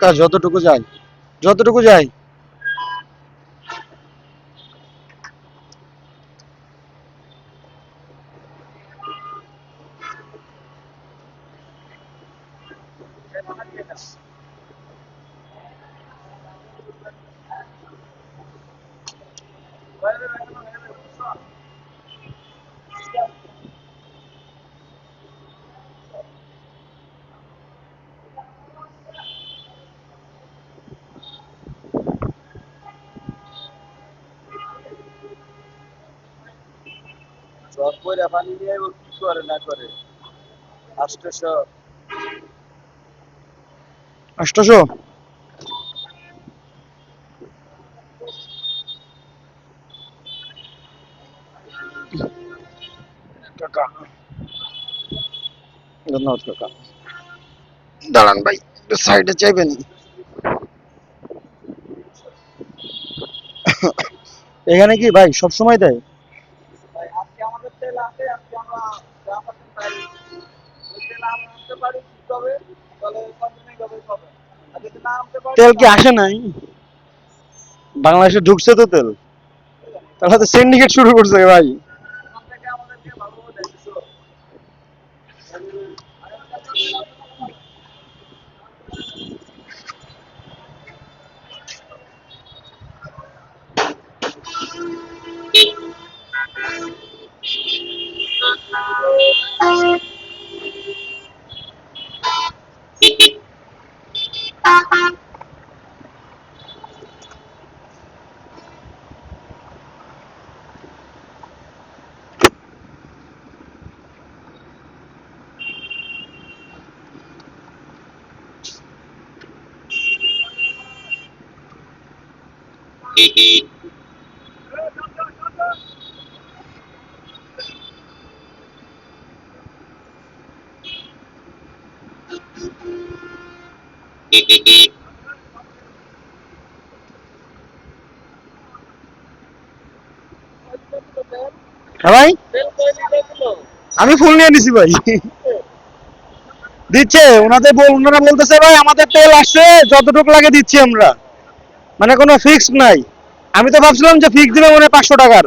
কাকা যতটুকু যায়, যতটুকু যায়। পানি নিয়ে কি করে না করে 800 800 কাকা। ধন্যবাদ কাকা। দাঁড়ান ভাই, সাইডে চাইবেন। এখানে কি ভাই সব সময় দেয়? আজকে আমাদের তেল আছে, আজকে আমরা যা পাচ্ছেন তাই ওই তেল আনতে পারি তবে তাহলে কন্টিনিউ হবে হবে। আর যদি না আনতে পারি তেল কি আসে নাই? বাংলাদেশে ঢুকছে তো তেল, তাহলে তো সিন্ডিকেট শুরু করছে ভাই। ওখান থেকে আমাদেরকে ভালোভাবে দেখছো। হ্যাঁ ভাই, আমি ফুল নিয়ে নিছি ভাই। দিচ্ছে ওনারা বলতেছে ভাই আমাদের তেল আসছে যতটুকু লাগে দিচ্ছি আমরা, মানে কোনো ফিক্সড নাই। আমি তো ভাবছিলাম যে ফিক্স দিবে মানে 500 টাকার।